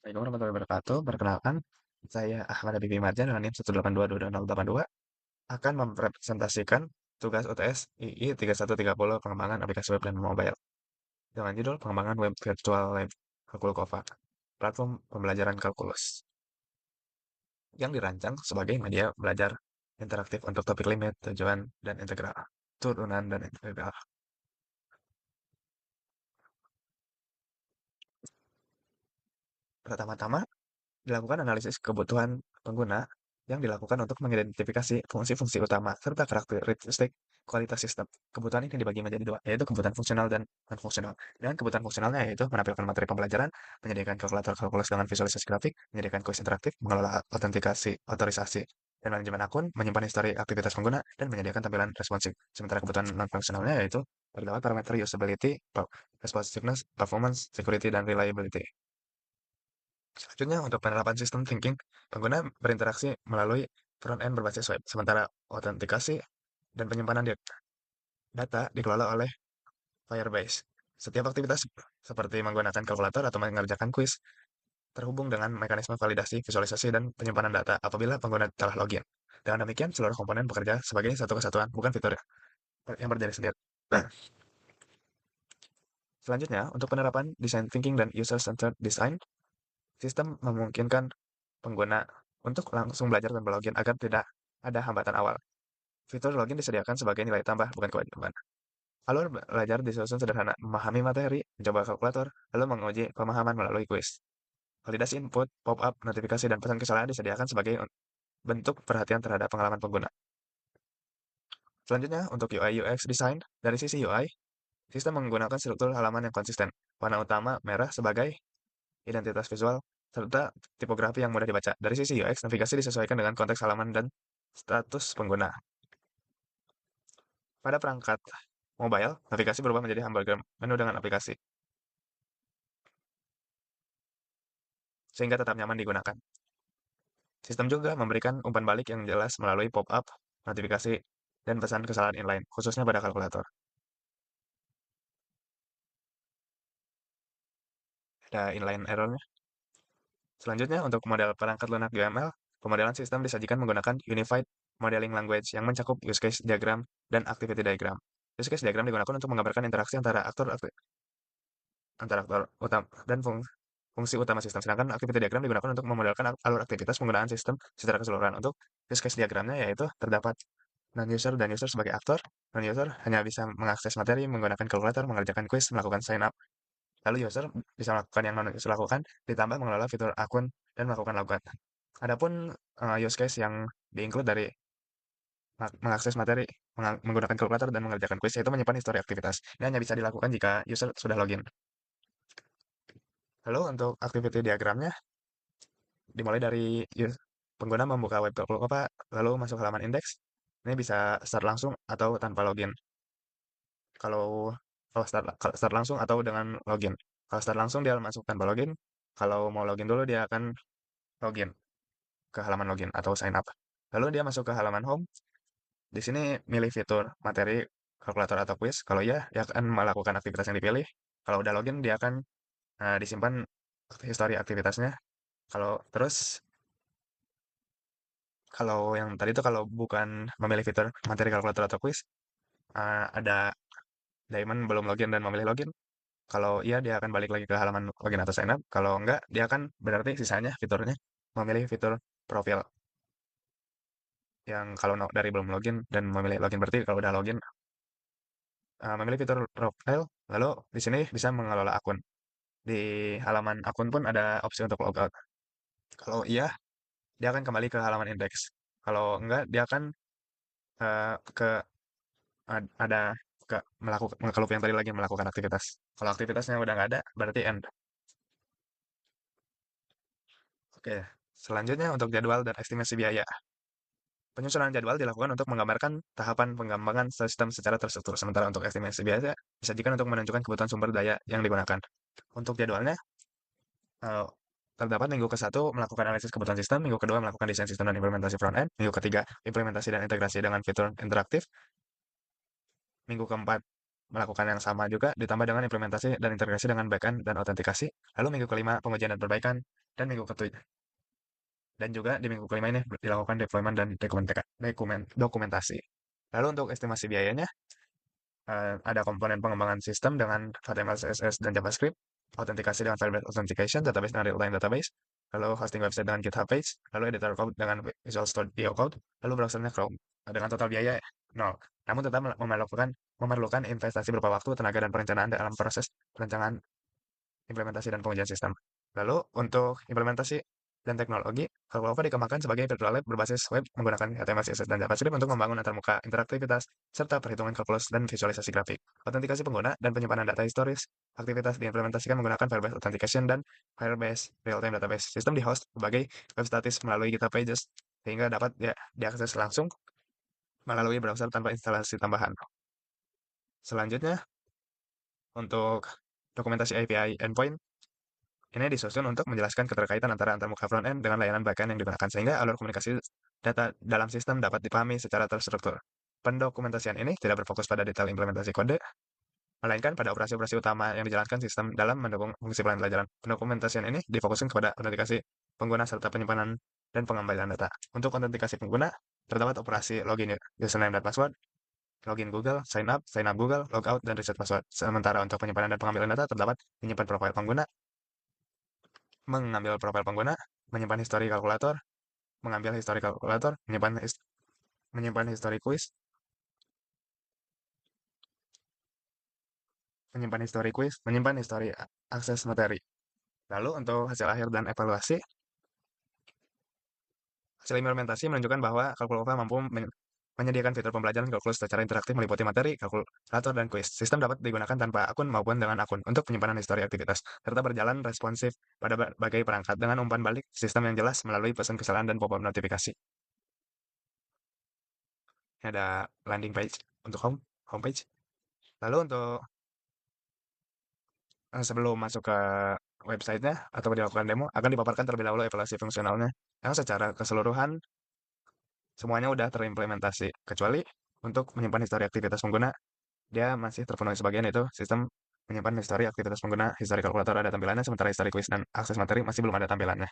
Assalamualaikum warahmatullahi wabarakatuh. Perkenalkan, saya Ahmad Habibi Marjan dengan NIM 182228082 akan merepresentasikan tugas UTS II 3130 pengembangan aplikasi web dan mobile dengan judul pengembangan web virtual lab Kalkulkova, platform pembelajaran kalkulus yang dirancang sebagai media belajar interaktif untuk topik limit, tujuan, dan integral, turunan dan integral. Pertama-tama, dilakukan analisis kebutuhan pengguna yang dilakukan untuk mengidentifikasi fungsi-fungsi utama serta karakteristik kualitas sistem. Kebutuhan ini dibagi menjadi dua, yaitu kebutuhan fungsional dan non-fungsional. Dengan kebutuhan fungsionalnya yaitu menampilkan materi pembelajaran, menyediakan kalkulator kalkulus dengan visualisasi grafik, menyediakan kuis interaktif, mengelola autentikasi, otorisasi, dan manajemen akun, menyimpan histori aktivitas pengguna, dan menyediakan tampilan responsif. Sementara kebutuhan non-fungsionalnya yaitu terdapat parameter usability, responsiveness, performance, security, dan reliability. Selanjutnya, untuk penerapan sistem thinking, pengguna berinteraksi melalui front-end berbasis web, sementara autentikasi dan penyimpanan data dikelola oleh Firebase. Setiap aktivitas seperti menggunakan kalkulator atau mengerjakan kuis terhubung dengan mekanisme validasi, visualisasi, dan penyimpanan data apabila pengguna telah login. Dengan demikian, seluruh komponen bekerja sebagai satu kesatuan, bukan fitur yang berdiri sendiri. Nah, selanjutnya, untuk penerapan design thinking dan user-centered design, sistem memungkinkan pengguna untuk langsung belajar tanpa login agar tidak ada hambatan awal. Fitur login disediakan sebagai nilai tambah, bukan kewajiban. Alur belajar disusun sederhana, memahami materi, mencoba kalkulator, lalu menguji pemahaman melalui kuis. Validasi input, pop-up, notifikasi, dan pesan kesalahan disediakan sebagai bentuk perhatian terhadap pengalaman pengguna. Selanjutnya, untuk UI UX design, dari sisi UI, sistem menggunakan struktur halaman yang konsisten. Warna utama merah sebagai identitas visual, serta tipografi yang mudah dibaca. Dari sisi UX, navigasi disesuaikan dengan konteks halaman dan status pengguna. Pada perangkat mobile, navigasi berubah menjadi hamburger menu dengan aplikasi, sehingga tetap nyaman digunakan. Sistem juga memberikan umpan balik yang jelas melalui pop-up, notifikasi, dan pesan kesalahan inline, khususnya pada kalkulator. Ada inline errornya. Selanjutnya, untuk model perangkat lunak UML, pemodelan sistem disajikan menggunakan Unified Modeling Language yang mencakup use case diagram dan activity diagram. Use case diagram digunakan untuk menggambarkan interaksi antara aktor utama dan fungsi utama sistem. Sedangkan activity diagram digunakan untuk memodelkan alur aktivitas penggunaan sistem secara keseluruhan. Untuk use case diagramnya yaitu terdapat non-user dan user sebagai aktor. Non-user hanya bisa mengakses materi, menggunakan kalkulator, mengerjakan quiz, melakukan sign up. Lalu user bisa melakukan yang non-user lakukan, ditambah mengelola fitur akun dan melakukan logout. Adapun use case yang di-include dari mengakses materi, menggunakan kalkulator dan mengerjakan quiz, yaitu menyimpan histori aktivitas. Ini hanya bisa dilakukan jika user sudah login. Lalu untuk activity diagramnya, dimulai dari pengguna membuka web Kalkulova, lalu masuk halaman indeks. Ini bisa start langsung atau tanpa login. Kalau kalau start langsung atau dengan login. Kalau start langsung dia masuk tanpa login. Kalau mau login dulu dia akan login ke halaman login atau sign up. Lalu dia masuk ke halaman home. Di sini milih fitur materi kalkulator atau quiz. Kalau iya, dia akan melakukan aktivitas yang dipilih. Kalau udah login, dia akan disimpan histori aktivitasnya. Kalau terus kalau yang tadi itu kalau bukan memilih fitur materi kalkulator atau quiz, ada diamond belum login dan memilih login. Kalau iya dia akan balik lagi ke halaman login atau sign up. Kalau enggak, dia akan berarti sisanya fiturnya memilih fitur profil. Yang kalau dari belum login dan memilih login berarti kalau udah login memilih fitur profile, lalu di sini bisa mengelola akun. Di halaman akun pun ada opsi untuk logout. Kalau iya, dia akan kembali ke halaman index. Kalau enggak, dia akan ke ada ke melakukan kalau yang tadi lagi melakukan aktivitas. Kalau aktivitasnya udah nggak ada, berarti end. Oke, selanjutnya untuk jadwal dan estimasi biaya. Penyusunan jadwal dilakukan untuk menggambarkan tahapan pengembangan sistem secara terstruktur. Sementara untuk estimasi biaya disajikan untuk menunjukkan kebutuhan sumber daya yang digunakan. Untuk jadwalnya, eh, terdapat minggu ke-1 melakukan analisis kebutuhan sistem, minggu kedua melakukan desain sistem dan implementasi front-end, minggu ketiga implementasi dan integrasi dengan fitur interaktif, minggu keempat melakukan yang sama juga ditambah dengan implementasi dan integrasi dengan backend dan autentikasi. Lalu minggu kelima pengujian dan perbaikan dan minggu ketujuh dan juga di minggu kelima ini dilakukan deployment dan dokumentasi. Lalu untuk estimasi biayanya, ada komponen pengembangan sistem dengan HTML, CSS, dan JavaScript, autentikasi dengan file-based authentication, database dengan real-time database, lalu hosting website dengan GitHub page, lalu editor code dengan Visual Studio Code, lalu browsernya Chrome. Dengan total biaya nol. Namun tetap memerlukan investasi berupa waktu, tenaga, dan perencanaan dalam proses perencanaan implementasi dan pengujian sistem. Lalu untuk implementasi dan teknologi, Calculova dikembangkan sebagai virtual lab berbasis web menggunakan HTML, CSS, dan JavaScript untuk membangun antarmuka interaktivitas serta perhitungan kalkulus dan visualisasi grafik. Autentikasi pengguna dan penyimpanan data historis. Aktivitas diimplementasikan menggunakan file-based authentication dan file-based real-time database. Sistem di-host sebagai web statis melalui GitHub Pages sehingga dapat diakses langsung melalui browser tanpa instalasi tambahan. Selanjutnya, untuk dokumentasi API endpoint, ini disusun untuk menjelaskan keterkaitan antara antarmuka front-end dengan layanan back-end yang digunakan, sehingga alur komunikasi data dalam sistem dapat dipahami secara terstruktur. Pendokumentasian ini tidak berfokus pada detail implementasi kode, melainkan pada operasi-operasi utama yang dijalankan sistem dalam mendukung fungsi pembelajaran. Pendokumentasian ini difokuskan kepada autentikasi pengguna serta penyimpanan dan pengembalian data. Untuk autentikasi pengguna, terdapat operasi login username dan password, login Google, sign up Google, logout, dan reset password. Sementara untuk penyimpanan dan pengambilan data, terdapat menyimpan profil pengguna, mengambil profil pengguna, menyimpan histori kalkulator, mengambil histori kalkulator, menyimpan histori kuis, menyimpan histori akses materi. Lalu untuk hasil akhir dan evaluasi, hasil implementasi menunjukkan bahwa Kalkulova mampu menyediakan fitur pembelajaran kalkulus secara interaktif meliputi materi, kalkulator, dan kuis. Sistem dapat digunakan tanpa akun maupun dengan akun untuk penyimpanan histori aktivitas, serta berjalan responsif pada berbagai perangkat dengan umpan balik sistem yang jelas melalui pesan kesalahan dan pop-up notifikasi. Ini ada landing page untuk homepage. Lalu untuk sebelum masuk ke websitenya atau dilakukan demo, akan dipaparkan terlebih dahulu evaluasi fungsionalnya yang secara keseluruhan semuanya udah terimplementasi, kecuali untuk menyimpan histori aktivitas pengguna, dia masih terpenuhi sebagian, itu sistem menyimpan histori aktivitas pengguna, histori kalkulator ada tampilannya, sementara histori kuis dan akses materi masih belum ada tampilannya.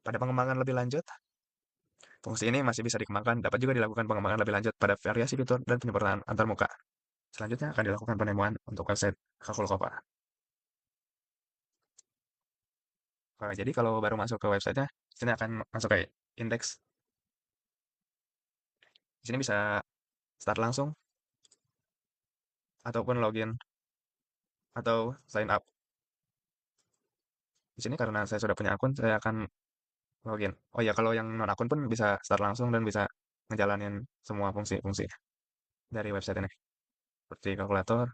Pada pengembangan lebih lanjut, fungsi ini masih bisa dikembangkan, dapat juga dilakukan pengembangan lebih lanjut pada variasi fitur dan penyempurnaan antarmuka. Selanjutnya akan dilakukan penemuan untuk website Kalkulova. Nah, jadi kalau baru masuk ke websitenya, sini akan masuk ke indeks. Di sini bisa start langsung, ataupun login, atau sign up. Di sini karena saya sudah punya akun, saya akan login. Oh ya, kalau yang non akun pun bisa start langsung dan bisa ngejalanin semua fungsi-fungsi dari website ini. Seperti kalkulator,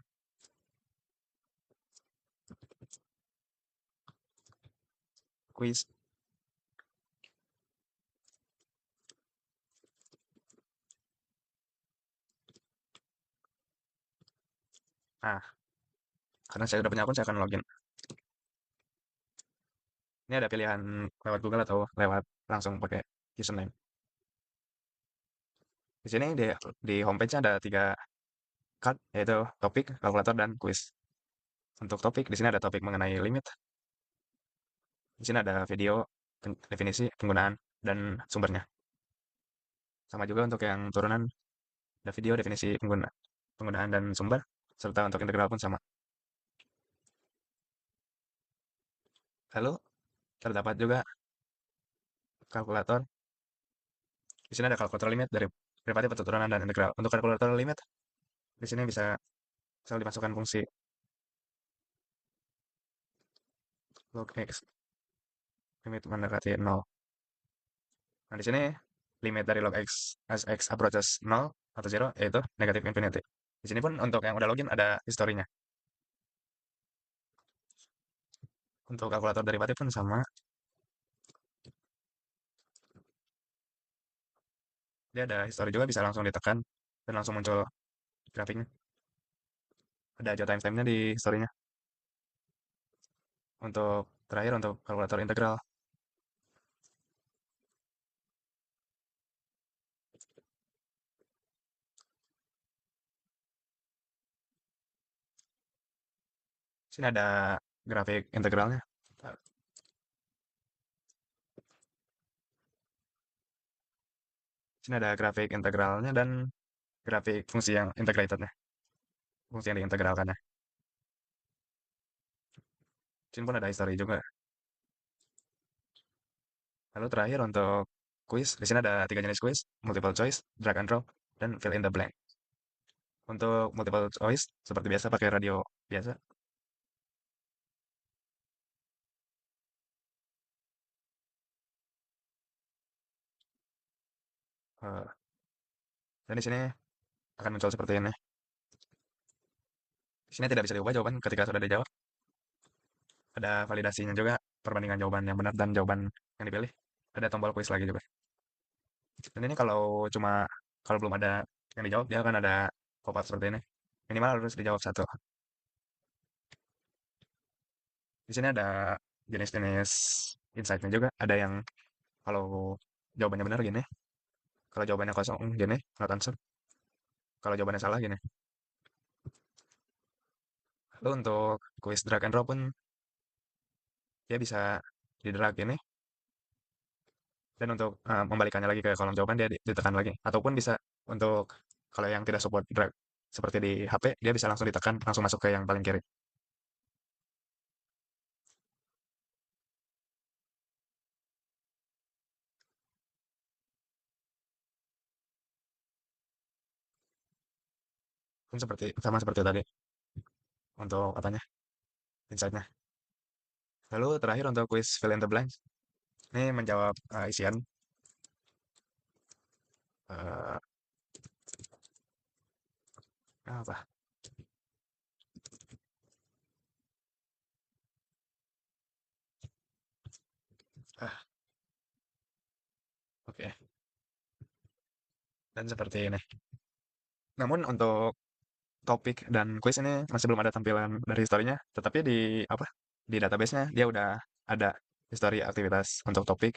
quiz. Nah, karena saya sudah punya akun, saya akan login. Ini ada pilihan lewat Google atau lewat langsung pakai username. Di sini di homepage-nya ada 3 card, yaitu topik, kalkulator, dan quiz. Untuk topik, di sini ada topik mengenai limit. Di sini ada video, definisi, penggunaan, dan sumbernya. Sama juga untuk yang turunan, ada video, definisi, penggunaan, dan sumber, serta untuk integral pun sama. Lalu, terdapat juga kalkulator. Di sini ada kalkulator limit dari derivatif atau turunan dan integral. Untuk kalkulator limit, di sini bisa selalu dimasukkan fungsi log x limit mendekati 0. Nah, di sini limit dari log x as x approaches 0 atau 0 yaitu negatif infinity. Di sini pun untuk yang udah login ada historinya. Untuk kalkulator derivatif pun sama. Dia ada histori juga, bisa langsung ditekan dan langsung muncul grafiknya. Ada aja timestamp-nya di historinya. Untuk terakhir, untuk kalkulator integral. Sini ada grafik integralnya. Sini ada grafik integralnya dan grafik fungsi yang integratednya, fungsi yang diintegralkannya. Sini pun ada history juga. Lalu terakhir untuk quiz, di sini ada tiga jenis quiz, multiple choice, drag and drop, dan fill in the blank. Untuk multiple choice, seperti biasa pakai radio biasa. Eh, dan di sini akan muncul seperti ini. Di sini tidak bisa diubah jawaban ketika sudah dijawab. Ada validasinya juga, perbandingan jawaban yang benar dan jawaban yang dipilih. Ada tombol quiz lagi juga. Dan ini kalau belum ada yang dijawab, dia akan ada pop-up seperti ini. Minimal harus dijawab satu. Di sini ada jenis-jenis insight-nya juga. Ada yang kalau jawabannya benar gini, kalau jawabannya kosong gini, not answer. Kalau jawabannya salah gini. Lalu untuk quiz drag and drop pun dia bisa di drag ini, dan untuk membalikannya lagi ke kolom jawaban dia ditekan lagi. Ataupun bisa untuk kalau yang tidak support drag seperti di HP, dia bisa langsung ditekan, langsung masuk ke yang paling kiri. Pun sama seperti tadi untuk apanya, insight-nya. Lalu terakhir untuk quiz fill in the blanks, ini menjawab isian eh, apa? Ah, oke. Dan seperti ini. Namun untuk topik dan quiz ini masih belum ada tampilan dari historinya, tetapi di apa? Di database-nya dia udah ada history aktivitas untuk topik.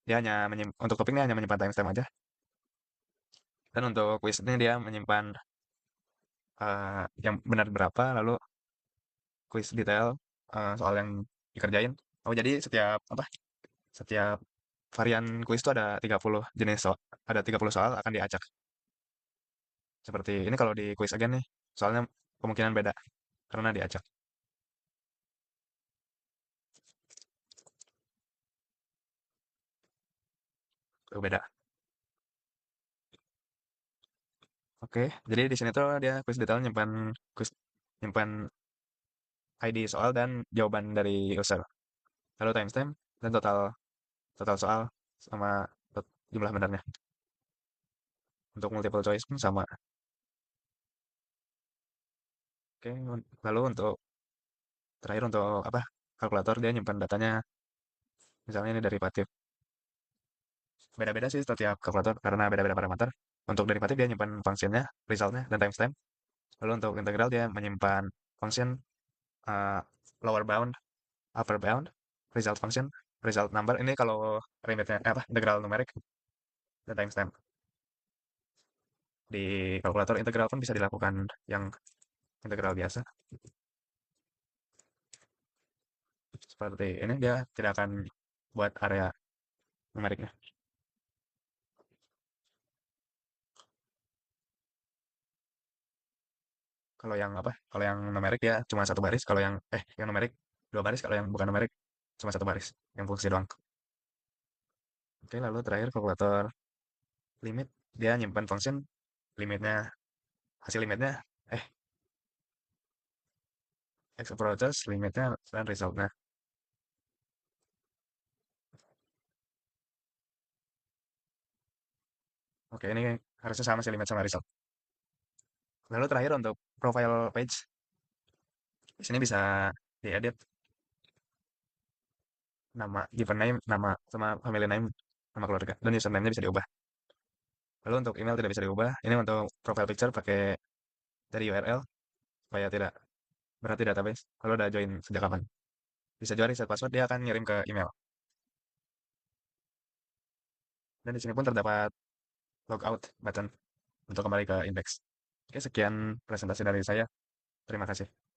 Dia hanya untuk topik ini hanya menyimpan timestamp aja. Dan untuk quiz ini dia menyimpan yang benar berapa, lalu quiz detail soal yang dikerjain. Oh, jadi setiap varian quiz itu ada 30 jenis soal, ada 30 soal akan diacak. Seperti ini kalau di quiz again nih, soalnya kemungkinan beda karena diacak. Tuh, beda. Oke, jadi di sini tuh dia quiz detail nyimpan ID soal dan jawaban dari user. Lalu timestamp dan total total soal sama jumlah benarnya. Untuk multiple choice pun sama. Oke, lalu untuk terakhir untuk apa? Kalkulator dia nyimpan datanya, misalnya ini derivatif. Beda-beda sih setiap kalkulator karena beda-beda parameter. Untuk derivatif dia nyimpan fungsinya, resultnya, dan timestamp. Lalu untuk integral dia menyimpan function uh, lower bound, upper bound, result function, result number. Ini kalau limitnya integral numerik dan timestamp. Di kalkulator integral pun bisa dilakukan yang integral biasa. Seperti ini dia tidak akan buat area numeriknya. Kalau yang numerik ya cuma satu baris. Kalau yang numerik dua baris. Kalau yang bukan numerik cuma satu baris. Yang fungsi doang. Oke, lalu terakhir kalkulator limit dia nyimpan function limitnya, hasil limitnya, eh x approaches limitnya dan resultnya. Oke, ini harusnya sama sih limit sama result. Lalu terakhir untuk profile page, di sini bisa diedit nama, given name, nama sama family name, nama keluarga, dan username-nya bisa diubah. Lalu untuk email tidak bisa diubah. Ini untuk profile picture pakai dari URL supaya tidak berarti database. Kalau udah join sejak kapan? Bisa juga reset password, dia akan ngirim ke email. Dan di sini pun terdapat logout button untuk kembali ke index. Oke, sekian presentasi dari saya. Terima kasih.